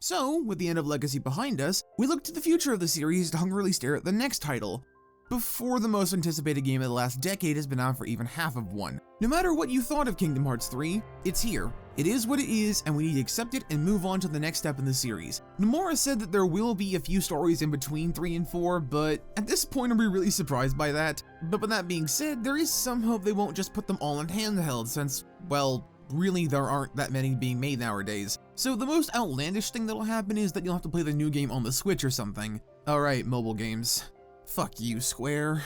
So, with the end of Legacy behind us, we look to the future of the series to hungrily stare at the next title, before the most anticipated game of the last decade has been out for even half of one. No matter what you thought of Kingdom Hearts 3, it's here. It is what it is, and we need to accept it and move on to the next step in the series. Nomura said that there will be a few stories in between 3 and 4, but at this point are we really surprised by that? But with that being said, there is some hope they won't just put them all in handheld since, well, really there aren't that many being made nowadays. So the most outlandish thing that'll happen is that you'll have to play the new game on the Switch or something. Alright, mobile games. Fuck you, Square.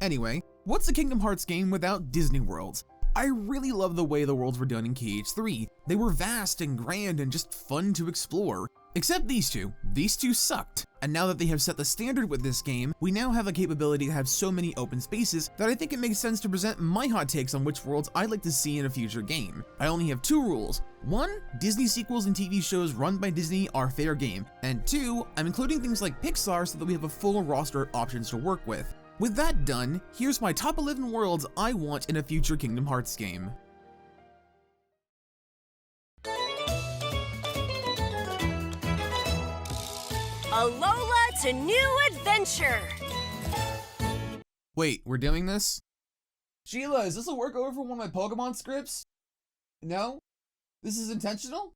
Anyway, what's a Kingdom Hearts game without Disney worlds? I really love the way the worlds were done in KH3. They were vast and grand and just fun to explore. Except these two. These two sucked. And now that they have set the standard with this game, we now have a capability to have so many open spaces that I think it makes sense to present my hot takes on which worlds I'd like to see in a future game. I only have 2 rules. 1, Disney sequels and TV shows run by Disney are fair game. And 2, I'm including things like Pixar so that we have a full roster of options to work with. With that done, here's my top 11 worlds I want in a future Kingdom Hearts game. Alola to new adventure! Wait, we're doing this? Sheila, is this a workover for one of my Pokemon scripts? No? This is intentional?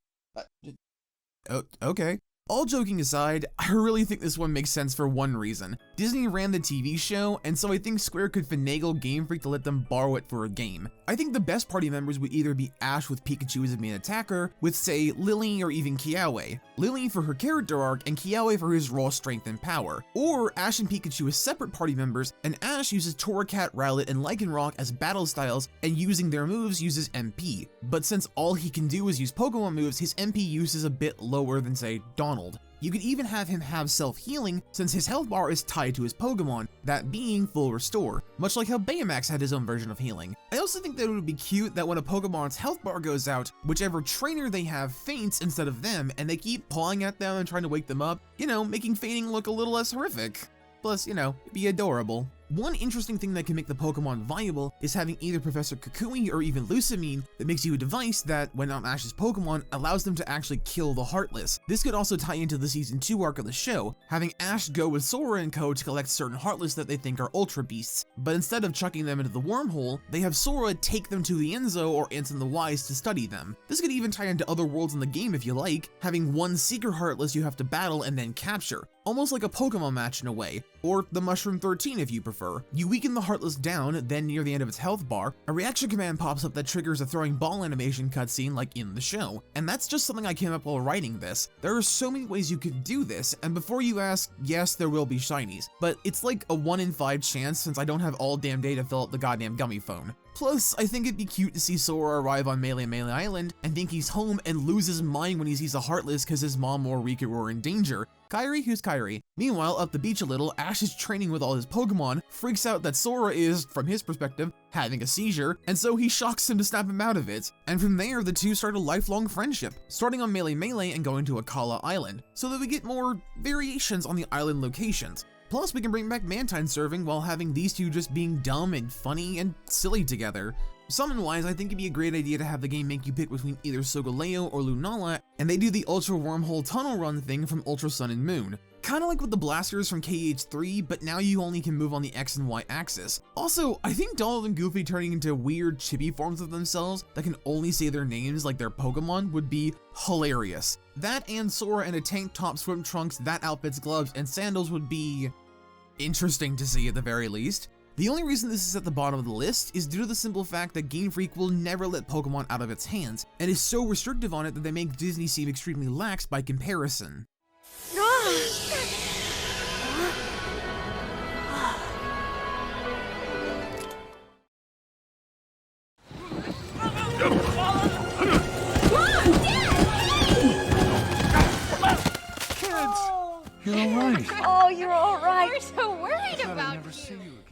Okay. All joking aside, I really think this one makes sense for one reason. Disney ran the TV show, and so I think Square could finagle Game Freak to let them borrow it for a game. I think the best party members would either be Ash with Pikachu as a main attacker, with say, Lily or even Kiawe. Lily for her character arc, and Kiawe for his raw strength and power. Or Ash and Pikachu as separate party members, and Ash uses Torracat, Rowlet, and Lycanroc as battle styles, and using their moves uses MP. But since all he can do is use Pokemon moves, his MP use is a bit lower than say, Donald. You could even have him have self-healing since his health bar is tied to his Pokemon, that being Full Restore, much like how Baymax had his own version of healing. I also think that it would be cute that when a Pokemon's health bar goes out, whichever trainer they have faints instead of them, and they keep pawing at them and trying to wake them up, making fainting look a little less horrific. Plus, it'd be adorable. One interesting thing that can make the Pokemon viable is having either Professor Kukui or even Lusamine that makes you a device that, when on Ash's Pokemon, allows them to actually kill the Heartless. This could also tie into the Season 2 arc of the show, having Ash go with Sora and co to collect certain Heartless that they think are Ultra Beasts, but instead of chucking them into the wormhole, they have Sora take them to the Enzo or Anson the Wise to study them. This could even tie into other worlds in the game if you like, having one Seeker Heartless you have to battle and then capture, almost like a Pokemon match in a way, or the Mushroom 13 if you prefer. You weaken the Heartless down, then near the end of its health bar, a reaction command pops up that triggers a throwing ball animation cutscene like in the show. And that's just something I came up while writing this. There are so many ways you could do this, and before you ask, yes, there will be shinies, but it's like a 1 in 5 chance since I don't have all damn day to fill up the goddamn gummy phone. Plus, I think it'd be cute to see Sora arrive on Melee Island and think he's home and lose his mind when he sees a Heartless because his mom or Riku were in danger. Kairi? Who's Kairi? Meanwhile, up the beach a little, Ash is training with all his Pokemon, freaks out that Sora is, from his perspective, having a seizure, and so he shocks him to snap him out of it. And from there, the two start a lifelong friendship, starting on Melee and going to Akala Island, so that we get more variations on the island locations. Plus, we can bring back Mantine serving while having these two just being dumb and funny and silly together. Summon-wise, I think it'd be a great idea to have the game make you pick between either Solgaleo or Lunala, and they do the Ultra Wormhole Tunnel Run thing from Ultra Sun and Moon. Kinda like with the blasters from KH3, but now you only can move on the X and Y axis. Also, I think Donald and Goofy turning into weird chibi forms of themselves that can only say their names like their Pokemon would be hilarious. That and Sora in a tank top, swim trunks, that outfit's gloves, and sandals would be interesting to see at the very least. The only reason this is at the bottom of the list is due to the simple fact that Game Freak will never let Pokemon out of its hands, and is so restrictive on it that they make Disney seem extremely lax by comparison. You're alright. Oh, you're alright. We're so worried about never see you. you again.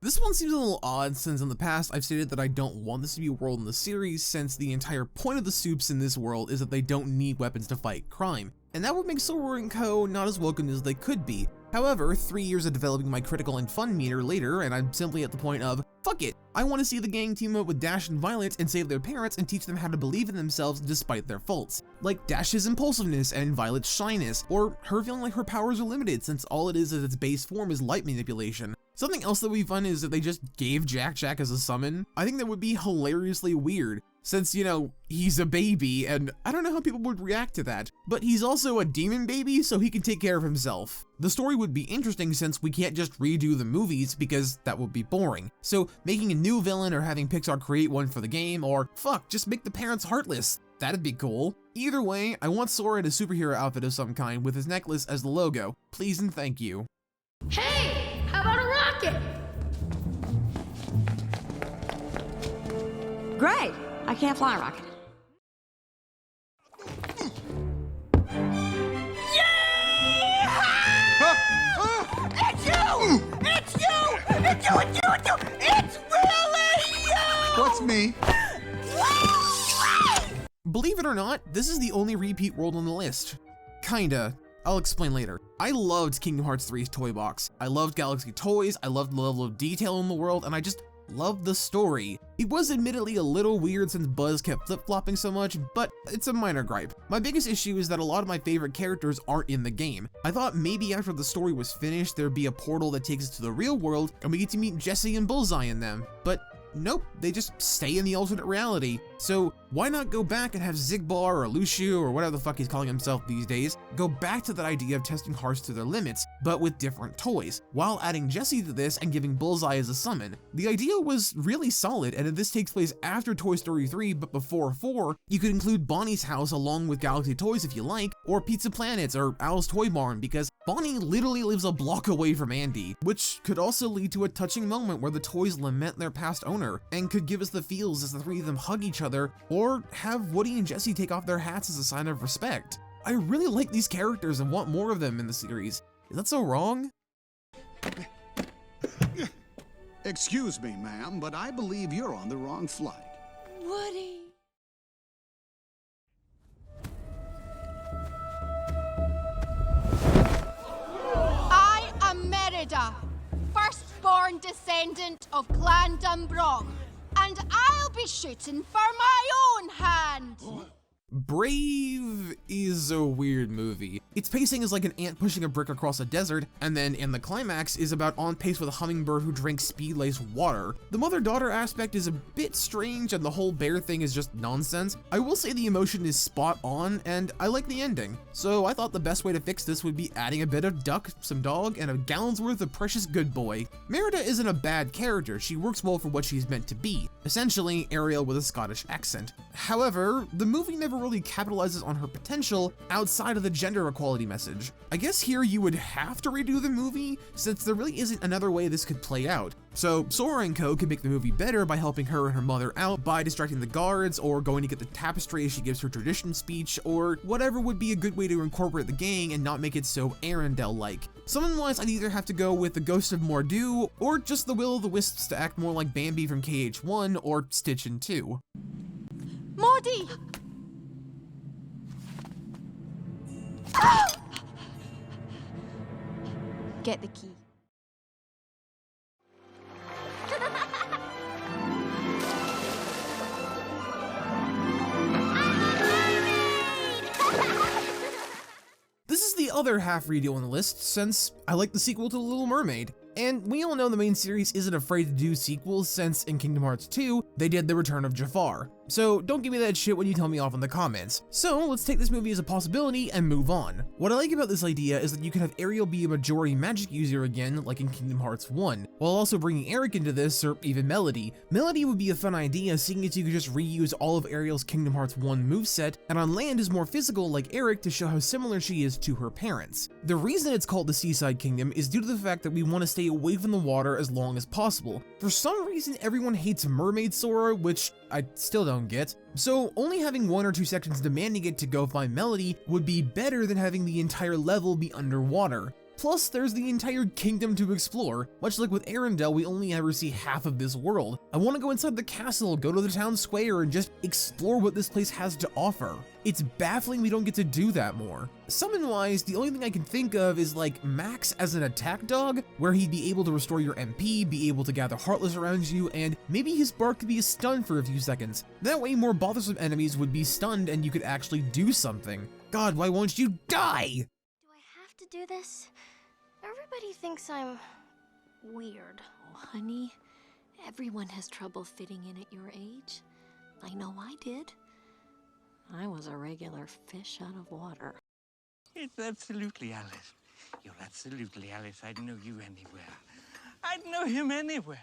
This one seems a little odd since in the past I've stated that I don't want this to be a world in the series since the entire point of the soups in this world is that they don't need weapons to fight crime. and that would make Sora & Co. not as welcome as they could be. However, 3 years of developing my critical and fun meter later, and I'm simply at the point of, fuck it, I want to see the gang team up with Dash and Violet and save their parents and teach them how to believe in themselves despite their faults. Like Dash's impulsiveness and Violet's shyness, or her feeling like her powers are limited since all it is at its base form is light manipulation. Something else that would be fun is if they just gave Jack as a summon. I think that would be hilariously weird, since, you know, he's a baby, and I don't know how people would react to that. But he's also a demon baby, so he can take care of himself. The story would be interesting since we can't just redo the movies because that would be boring. So making a new villain or having Pixar create one for the game, or fuck, just make the parents heartless. That'd be cool. Either way, I want Sora in a superhero outfit of some kind with his necklace as the logo. Please and thank you. Hey, how about a rocket? Great. I can't fly a rocket. It's you! It's you! It's you! It's really you! What's me? Believe it or not, this is the only repeat world on the list. Kinda. I'll explain later. I loved Kingdom Hearts 3's toy box. I loved Galaxy Toys, I loved the level of detail in the world, and I just loved the story. It was admittedly a little weird since Buzz kept flip-flopping so much, but it's a minor gripe. My biggest issue is that a lot of my favorite characters aren't in the game. I thought maybe after the story was finished, there'd be a portal that takes us to the real world, and we get to meet Jessie and Bullseye in them, but nope, they just stay in the alternate reality. So why not go back and have Zigbar or Lucio or whatever the fuck he's calling himself these days, go back to that idea of testing hearts to their limits, but with different toys, while adding Jessie to this and giving Bullseye as a summon. The idea was really solid, and if this takes place after Toy Story 3 but before 4, you could include Bonnie's house along with Galaxy Toys if you like, or Pizza Planets or Al's Toy Barn, because Bonnie literally lives a block away from Andy, which could also lead to a touching moment where the toys lament their past owner, and could give us the feels as the three of them hug each other, or have Woody and Jessie take off their hats as a sign of respect. I really like these characters and want more of them in the series. Is that so wrong? Excuse me, ma'am, but I believe you're on the wrong flight. Woody. I am Merida, firstborn descendant of Clan Dumbrong, and I'll be shooting for my own hand. Brave is a weird movie. Its pacing is like an ant pushing a brick across a desert, and then in the climax is about on pace with a hummingbird who drinks speed-laced water. The mother-daughter aspect is a bit strange, and the whole bear thing is just nonsense. I will say the emotion is spot on, and I like the ending. So I thought the best way to fix this would be adding a bit of duck, some dog, and a gallon's worth of precious good boy. Merida isn't a bad character, she works well for what she's meant to be. Essentially, Ariel with a Scottish accent. However, the movie never really capitalizes on her potential outside of the gender equality message. I guess here you would have to redo the movie, since there really isn't another way this could play out. So Sora & Co. can make the movie better by helping her and her mother out by distracting the guards, or going to get the tapestry as she gives her tradition speech, or whatever would be a good way to incorporate the gang and not make it so Arendelle-like. Summon-wise, I'd either have to go with the Ghost of Mordu, or just the Will-o'-the-Wisps to act more like Bambi from KH1 or Stitch in 2. Maudie! Get the key. This is the other half redo on the list, since I like the sequel to The Little Mermaid. And we all know the main series isn't afraid to do sequels, since in Kingdom Hearts 2, they did The Return of Jafar. So don't give me that shit when you tell me off in the comments. So let's take this movie as a possibility and move on. What I like about this idea is that you can have Ariel be a majority magic user again, like in Kingdom Hearts 1, while also bringing Eric into this, or even Melody. Melody would be a fun idea, seeing as you could just reuse all of Ariel's Kingdom Hearts 1 moveset, and on land is more physical like Eric to show how similar she is to her parents. The reason it's called the Seaside Kingdom is due to the fact that we want to stay away from the water as long as possible. For some reason, everyone hates Mermaid Sora, which I still don't get. So only having 1 or 2 sections demanding it to go find Melody would be better than having the entire level be underwater. Plus, there's the entire kingdom to explore. Much like with Arendelle, we only ever see half of this world. I want to go inside the castle, go to the town square, and just explore what this place has to offer. It's baffling we don't get to do that more. Summon-wise, the only thing I can think of is like Max as an attack dog, where he'd be able to restore your MP, be able to gather Heartless around you, and maybe his bark could be a stun for a few seconds. That way more bothersome enemies would be stunned and you could actually do something. God, why won't you die? Do I have to do this? Everybody thinks I'm weird. Oh, honey, everyone has trouble fitting in at your age. I know I did. I was a regular fish out of water. It's absolutely Alice. You're absolutely Alice. I'd know you anywhere. I'd know him anywhere.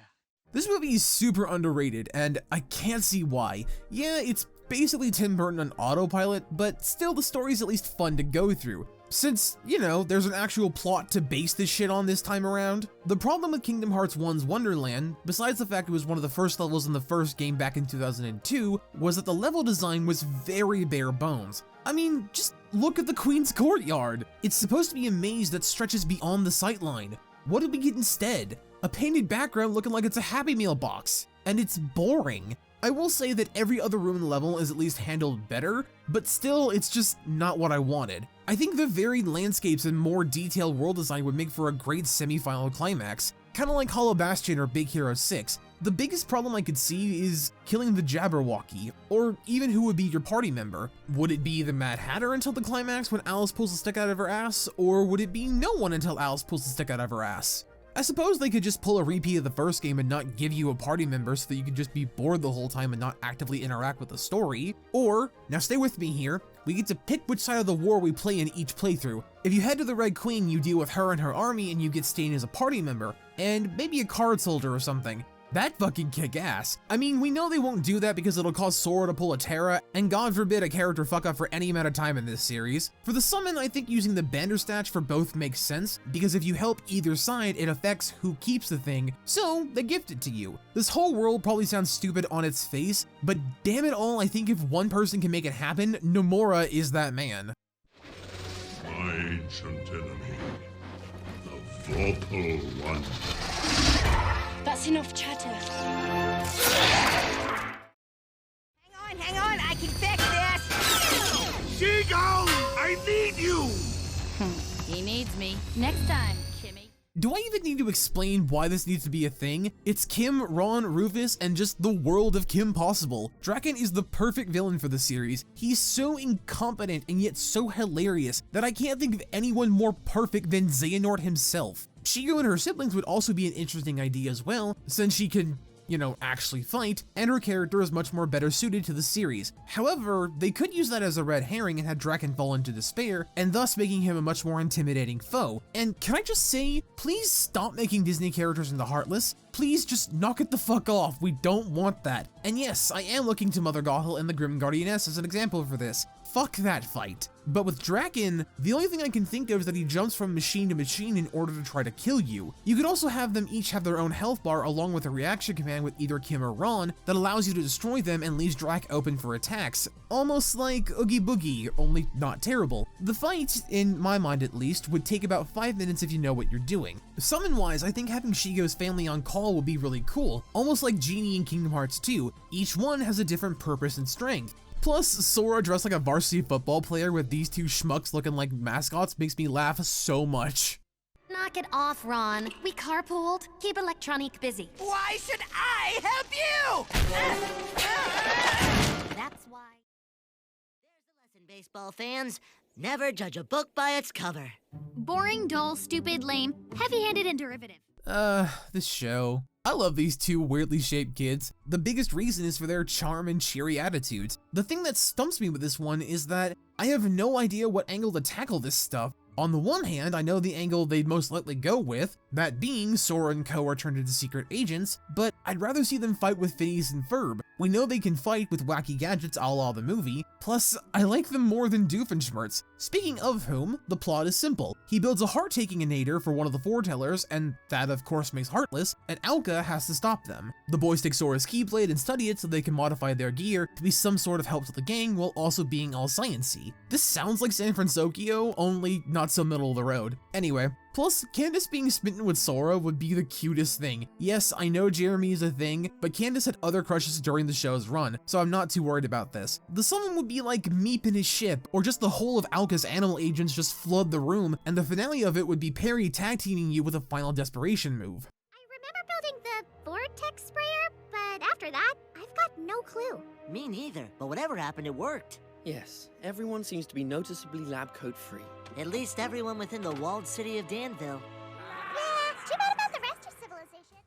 This movie is super underrated, and I can't see why. Yeah, it's basically Tim Burton on autopilot, but still the story's at least fun to go through. Since, you know, there's an actual plot to base this shit on this time around. The problem with Kingdom Hearts 1's Wonderland, besides the fact it was one of the first levels in the first game back in 2002, was that the level design was very bare bones. I mean, just look at the Queen's Courtyard. It's supposed to be a maze that stretches beyond the sightline. What did we get instead? A painted background looking like it's a Happy Meal box. And it's boring. I will say that every other room in the level is at least handled better, but still, it's just not what I wanted. I think the varied landscapes and more detailed world design would make for a great semi-final climax, kinda like Hollow Bastion or Big Hero 6. The biggest problem I could see is killing the Jabberwocky, or even who would be your party member. Would it be the Mad Hatter until the climax when Alice pulls a stick out of her ass, or would it be no one until Alice pulls a stick out of her ass? I suppose they could just pull a repeat of the first game and not give you a party member so that you could just be bored the whole time and not actively interact with the story. Or, now stay with me here, we get to pick which side of the war we play in each playthrough. If you head to the Red Queen, you deal with her and her army and you get Stain as a party member, and maybe a card soldier or something. That fucking kick ass. I mean, we know they won't do that because it'll cause Sora to pull a Terra, and God forbid a character fuck up for any amount of time in this series. For the summon, I think using the Bandersnatch for both makes sense, because if you help either side, it affects who keeps the thing, so they gift it to you. This whole world probably sounds stupid on its face, but damn it all, I think if one person can make it happen, Nomura is that man. My ancient enemy, the Vorpal One. That's enough chatter. Hang on, I can fix this! Seagull, I need you! He needs me. Next time, Kimmy. Do I even need to explain why this needs to be a thing? It's Kim, Ron, Rufus, and just the world of Kim Possible. Draken is the perfect villain for the series. He's so incompetent and yet so hilarious that I can't think of anyone more perfect than Xehanort himself. Shigo and her siblings would also be an interesting idea as well, since she can, you know, actually fight, and her character is much more better suited to the series. However, they could use that as a red herring and have Draken fall into despair, and thus making him a much more intimidating foe. And can I just say, please stop making Disney characters into Heartless? Please just knock it the fuck off, we don't want that. And yes, I am looking to Mother Gothel and the Grim Guardianess as an example for this. Fuck that fight. But with Draken, the only thing I can think of is that he jumps from machine to machine in order to try to kill you. You could also have them each have their own health bar along with a reaction command with either Kim or Ron that allows you to destroy them and leaves Drak open for attacks. Almost like Oogie Boogie, only not terrible. The fight, in my mind at least, would take about 5 minutes if you know what you're doing. Summon-wise, I think having Shigo's family on call would be really cool, almost like Genie in Kingdom Hearts 2. Each one has a different purpose and strength. Plus, Sora dressed like a varsity football player with these two schmucks looking like mascots makes me laugh so much. Knock it off, Ron. We carpooled. Keep Electronic busy. Why should I help you? That's why. There's a lesson, baseball fans. Never judge a book by its cover. Boring, dull, stupid, lame, heavy-handed, and derivative. This show. I love these two weirdly shaped kids. The biggest reason is for their charm and cheery attitudes. The thing that stumps me with this one is that I have no idea what angle to tackle this stuff. On the one hand, I know the angle they'd most likely go with, that being Sora and Co are turned into secret agents, but I'd rather see them fight with Phineas and Ferb. We know they can fight with wacky gadgets a la the movie, plus I like them more than Doofenshmirtz. Speaking of whom, the plot is simple. He builds a heart-taking inator for one of the foretellers, and that of course makes heartless, and Alka has to stop them. The boys take Sora's Keyblade and study it so they can modify their gear to be some sort of help to the gang while also being all science-y. This sounds like San Francisco, only not so middle of the road. Anyway, plus, Candace being smitten with Sora would be the cutest thing. Yes, I know Jeremy is a thing, but Candace had other crushes during the show's run, so I'm not too worried about this. The summon would be like Meep in his ship, or just the whole of Alka's animal agents just flood the room, and the finale of it would be Perry tag teaming you with a final desperation move. I remember building the vortex sprayer, but after that, I've got no clue. Me neither, but whatever happened, it worked. Yes, everyone seems to be noticeably lab coat free. At least everyone within the walled city of Danville. Yeah, too bad about the rest of civilization.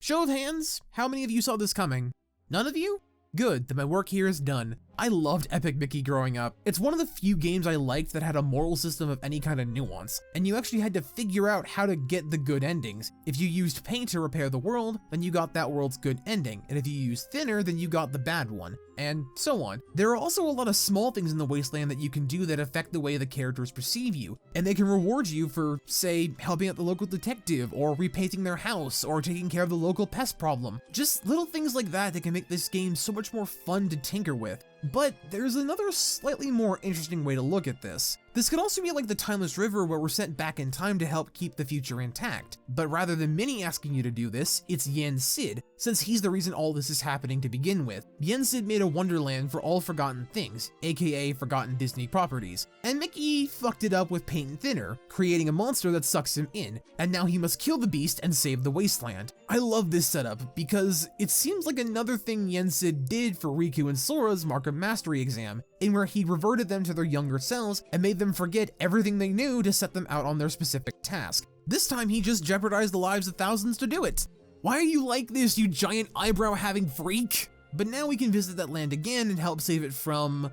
Show of hands, how many of you saw this coming? None of you? Good, then my work here is done. I loved Epic Mickey growing up. It's one of the few games I liked that had a moral system of any kind of nuance, and you actually had to figure out how to get the good endings. If you used paint to repair the world, then you got that world's good ending, and if you used thinner, then you got the bad one, and so on. There are also a lot of small things in the Wasteland that you can do that affect the way the characters perceive you, and they can reward you for, say, helping out the local detective, or repainting their house, or taking care of the local pest problem. Just little things like that that can make this game so much more fun to tinker with. But there's another slightly more interesting way to look at this. This could also be like the Timeless River where we're sent back in time to help keep the future intact. But rather than Minnie asking you to do this, it's Yen Sid, since he's the reason all this is happening to begin with. Yen Sid made a Wonderland for all forgotten things, aka forgotten Disney properties. And Mickey fucked it up with paint and thinner, creating a monster that sucks him in, and now he must kill the beast and save the wasteland. I love this setup because it seems like another thing Yen Sid did for Riku and Sora's Mark of Mastery exam, in where he reverted them to their younger selves and made them forget everything they knew to set them out on their specific task. This time he just jeopardized the lives of thousands to do it. Why are you like this, you giant eyebrow-having freak? But now we can visit that land again and help save it from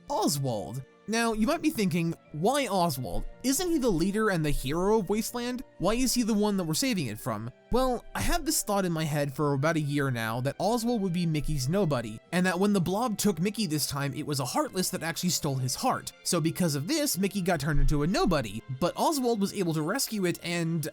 Oswald. Now, you might be thinking, why Oswald? Isn't he the leader and the hero of Wasteland? Why is he the one that we're saving it from? Well, I have this thought in my head for about a year now that Oswald would be Mickey's nobody, and that when the blob took Mickey this time, it was a Heartless that actually stole his heart. So because of this, Mickey got turned into a nobody, but Oswald was able to rescue it and,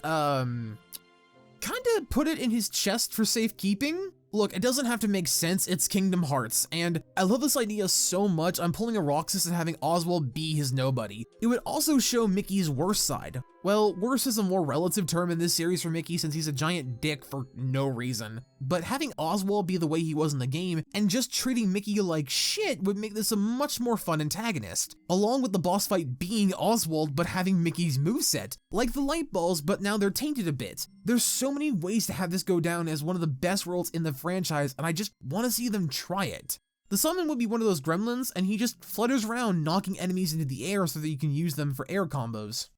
kinda put it in his chest for safekeeping? Look, it doesn't have to make sense, it's Kingdom Hearts, and I love this idea so much I'm pulling a Roxas and having Oswald be his nobody. It would also show Mickey's worst side. Well, worse is a more relative term in this series for Mickey since he's a giant dick for no reason. But having Oswald be the way he was in the game, and just treating Mickey like shit would make this a much more fun antagonist. Along with the boss fight being Oswald but having Mickey's moveset. Like the light balls, but now they're tainted a bit. There's so many ways to have this go down as one of the best worlds in the franchise, and I just want to see them try it. The summon would be one of those gremlins, and he just flutters around knocking enemies into the air so that you can use them for air combos.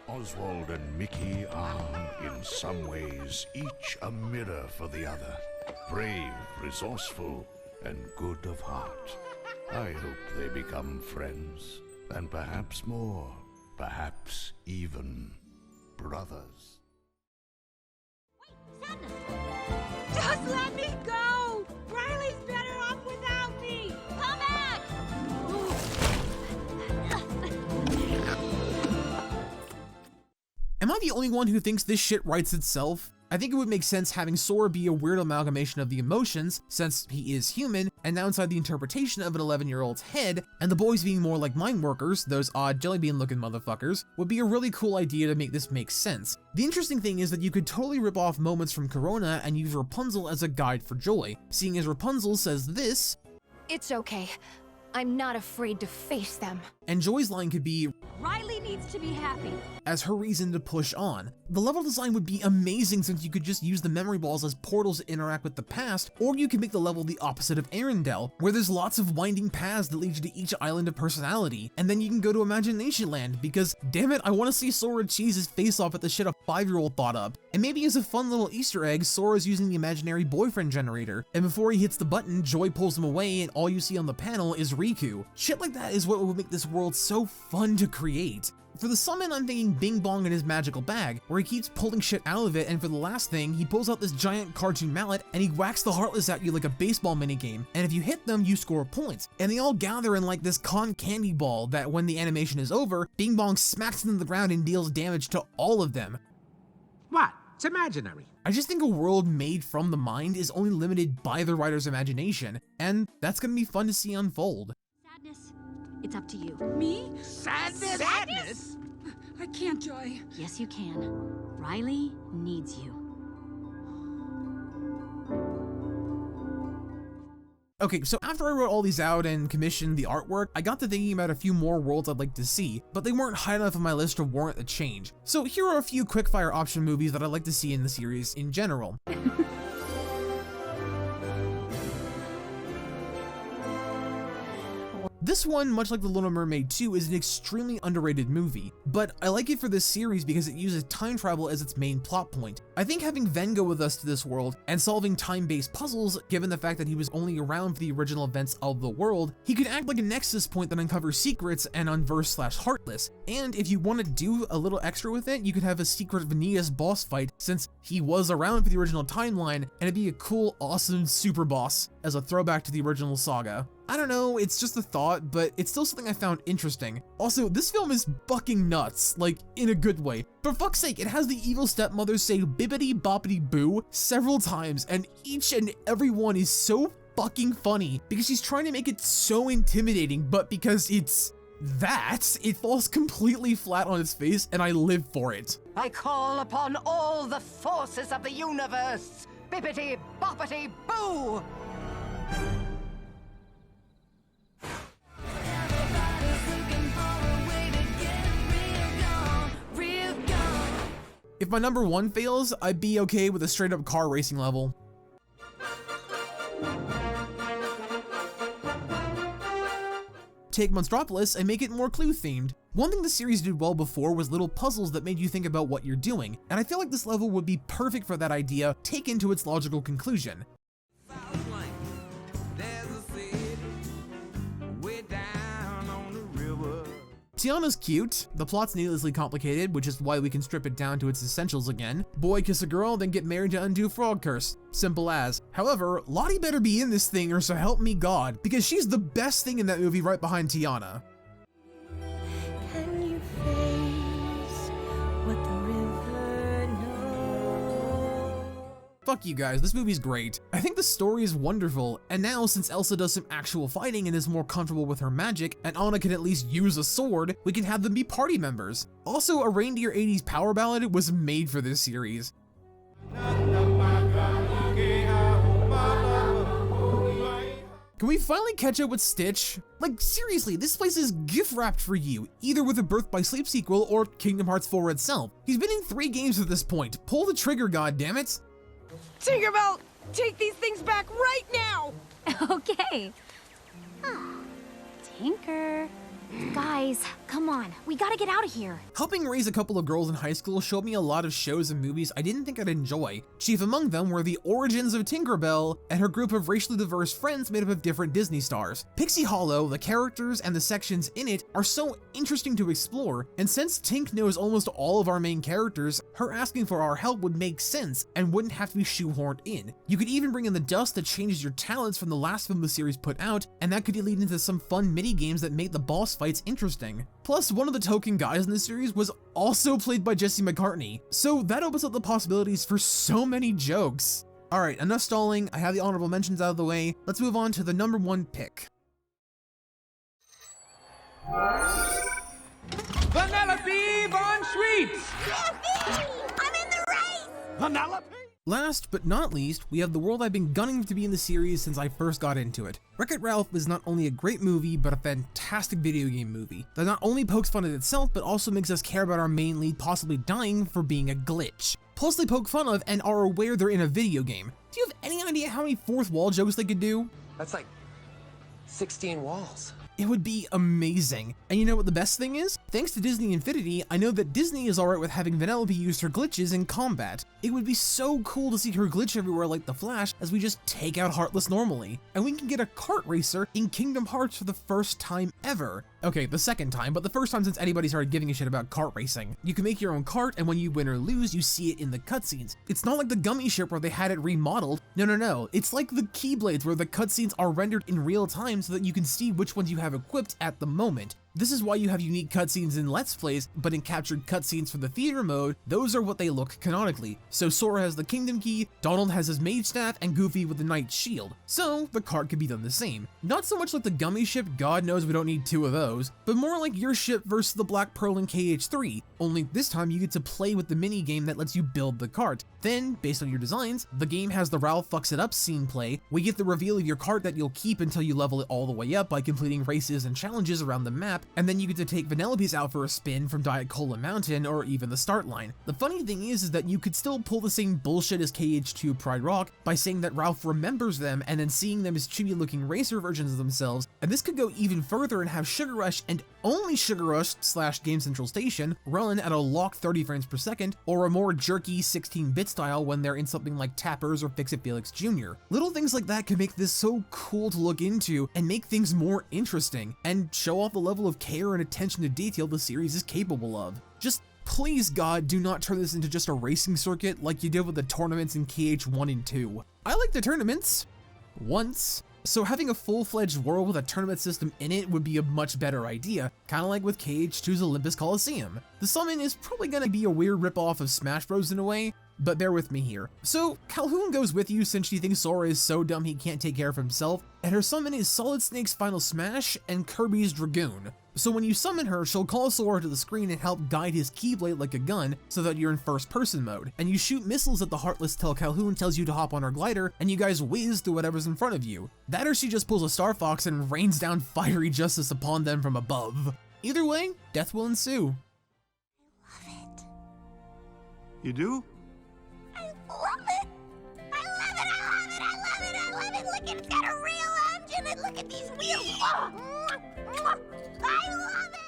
Oswald and Mickey are, in some ways, each a mirror for the other. Brave, resourceful, and good of heart. I hope they become friends, and perhaps more, perhaps even brothers. Wait, just let me go! Riley's better off without me! Come back! Am I the only one who thinks this shit writes itself? I think it would make sense having Sora be a weird amalgamation of the emotions, since he is human, and now inside the interpretation of an 11-year-old's head, and the boys being more like mind workers, those odd jellybean looking motherfuckers, would be a really cool idea to make this make sense. The interesting thing is that you could totally rip off moments from Corona and use Rapunzel as a guide for joy, seeing as Rapunzel says this, "It's okay. I'm not afraid to face them." And Joy's line could be, Riley needs to be happy. as her reason to push on. The level design would be amazing since you could just use the memory balls as portals to interact with the past, or you can make the level the opposite of Arendelle, where there's lots of winding paths that lead you to each island of personality, and then you can go to Imagination Land, because damn it, I want to see Sora cheese his face off at the shit a 5-year-old thought up. And maybe as a fun little Easter egg, Sora's using the imaginary boyfriend generator, and before he hits the button, Joy pulls him away and all you see on the panel is Riku. Shit like that is what would make this world so fun to create. For the summon, I'm thinking Bing Bong and his magical bag, where he keeps pulling shit out of it, and for the last thing, he pulls out this giant cartoon mallet and he whacks the Heartless at you like a baseball minigame, and if you hit them, you score points. And they all gather in like this con candy ball that when the animation is over, Bing Bong smacks them to the ground and deals damage to all of them. What? It's imaginary. I just think a world made from the mind is only limited by the writer's imagination, and that's gonna be fun to see unfold. Sadness, it's up to you. Me? Sadness? Sadness? I can't, Joy. Yes, you can. Riley needs you. Okay, so after I wrote all these out and commissioned the artwork, I got to thinking about a few more worlds I'd like to see, but they weren't high enough on my list to warrant the change. So here are a few quickfire option movies that I'd like to see in the series in general. This one, much like The Little Mermaid 2, is an extremely underrated movie, but I like it for this series because it uses time travel as its main plot point. I think having Ven go with us to this world and solving time-based puzzles, given the fact that he was only around for the original events of the world, he could act like a nexus point that uncovers secrets and unverse/heartless. And if you want to do a little extra with it, you could have a secret Phineas boss fight, since he was around for the original timeline, and it'd be a cool, awesome super boss as a throwback to the original saga. I don't know, it's just a thought, but it's still something I found interesting. Also, this film is fucking nuts, like, in a good way. For fuck's sake, it has the evil stepmother say bibbity boppity boo several times, and each and every one is so fucking funny, because she's trying to make it so intimidating, but because it's that, it falls completely flat on its face, and I live for it. I call upon all the forces of the universe! Bibbity boppity boo! If my number one fails, I'd be okay with a straight up car racing level. Take Monstropolis and make it more Clue themed. One thing the series did well before was little puzzles that made you think about what you're doing, and I feel like this level would be perfect for that idea taken to its logical conclusion. Tiana's cute, the plot's needlessly complicated, which is why we can strip it down to its essentials again. Boy kiss a girl, then get married to undo frog curse. Simple as. However, Lottie better be in this thing or so help me God, because she's the best thing in that movie right behind Tiana. Can you face what the river knows? Fuck you guys, this movie's great. I think the story is wonderful, and now since Elsa does some actual fighting and is more comfortable with her magic, and Anna can at least use a sword, we can have them be party members. Also, a Reindeer 80s power ballad was made for this series. Can we finally catch up with Stitch? Like, seriously, this place is gift-wrapped for you, either with a Birth by Sleep sequel or Kingdom Hearts 4 itself. He's been in 3 games at this point. Pull the trigger, goddammit! Tinkerbell, take these things back right now! Okay. Tinker. Guys, come on. We gotta get out of here. Helping raise a couple of girls in high school showed me a lot of shows and movies I didn't think I'd enjoy. Chief among them were the origins of Tinkerbell and her group of racially diverse friends made up of different Disney stars. Pixie Hollow, the characters, and the sections in it are so interesting to explore, and since Tink knows almost all of our main characters, her asking for our help would make sense and wouldn't have to be shoehorned in. You could even bring in the dust that changes your talents from the last film the series put out, and that could lead into some fun mini-games that make the boss fights interesting. Plus, one of the token guys in the series was also played by Jesse McCartney, so that opens up the possibilities for so many jokes. Alright, enough stalling, I have the honorable mentions out of the way, let's move on to the number 1 pick. Vanellope Von Sweets! Yippee! I'm in the race! Vanellope? Last but not least, we have the world I've been gunning to be in the series since I first got into it. Wreck-It Ralph is not only a great movie, but a fantastic video game movie that not only pokes fun at itself, but also makes us care about our main lead possibly dying for being a glitch. Plus they poke fun of and are aware they're in a video game. Do you have any idea how many fourth wall jokes they could do? That's like 16 walls. It would be amazing. And you know what the best thing is? Thanks to Disney Infinity, I know that Disney is alright with having Vanellope use her glitches in combat. It would be so cool to see her glitch everywhere like the Flash as we just take out Heartless normally. And we can get a kart racer in Kingdom Hearts for the first time ever. Okay, the second time, but the first time since anybody started giving a shit about kart racing. You can make your own kart, and when you win or lose, you see it in the cutscenes. It's not like the Gummy Ship where they had it remodeled. No. It's like the Keyblades where the cutscenes are rendered in real time so that you can see which ones you have equipped at the moment. This is why you have unique cutscenes in Let's Plays, but in captured cutscenes for the theater mode, those are what they look canonically. So Sora has the Kingdom Key, Donald has his Mage Staff, and Goofy with the Knight's Shield. So the kart could be done the same. Not so much like the Gummy Ship, God knows we don't need two of those, but more like your ship versus the Black Pearl in KH3, only this time you get to play with the mini game that lets you build the kart. Then, based on your designs, the game has the Ralph fucks it up scene play. We get the reveal of your kart that you'll keep until you level it all the way up by completing races and challenges around the map, and then you get to take Vanellope's out for a spin from Diet Cola Mountain or even the start line. The funny thing is that you could still pull the same bullshit as KH2 Pride Rock by saying that Ralph remembers them and then seeing them as chibi looking racer versions of themselves, and this could go even further and have Sugar Rush and only Sugar Rush / Game Central Station run at a locked 30 frames per second, or a more jerky 16-bit style when they're in something like Tappers or Fix-It Felix Jr. Little things like that can make this so cool to look into and make things more interesting, and show off the level of care and attention to detail the series is capable of. Just please God, do not turn this into just a racing circuit like you did with the tournaments in KH1 and 2. I like the tournaments. Once. So having a full-fledged world with a tournament system in it would be a much better idea, kinda like with KH2's Olympus Coliseum. The summon is probably gonna be a weird ripoff of Smash Bros in a way, but bear with me here. So Calhoun goes with you since she thinks Sora is so dumb he can't take care of himself, and her summon is Solid Snake's Final Smash and Kirby's Dragoon. So when you summon her, she'll call Sora to the screen and help guide his Keyblade like a gun so that you're in first person mode, and you shoot missiles at the Heartless till Calhoun tells you to hop on her glider and you guys whiz through whatever's in front of you. That or she just pulls a Star Fox and rains down fiery justice upon them from above. Either way, death will ensue. You do? I love it! Look, it's got a real engine, and look at these wheels! Oh, I love it!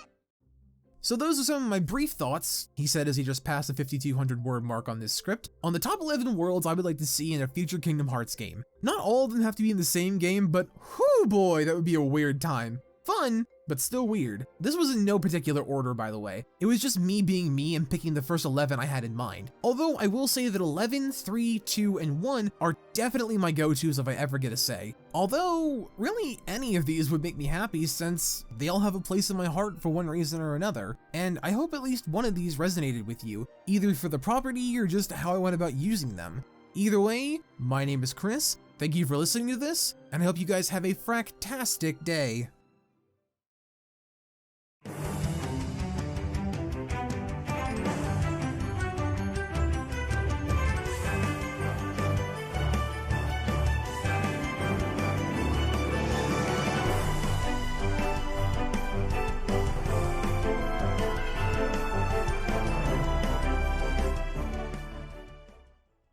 So those are some of my brief thoughts, he said as he just passed the 5,200 word mark on this script, on the top 11 worlds I would like to see in a future Kingdom Hearts game. Not all of them have to be in the same game, but whoo boy, that would be a weird time. Fun, but still weird. This was in no particular order, by the way. It was just me being me and picking the first 11 I had in mind. Although I will say that 11, 3, 2, and 1 are definitely my go-tos if I ever get a say. Although, really any of these would make me happy since they all have a place in my heart for one reason or another, and I hope at least one of these resonated with you, either for the property or just how I went about using them. Either way, my name is Chris, thank you for listening to this, and I hope you guys have a fractastic day.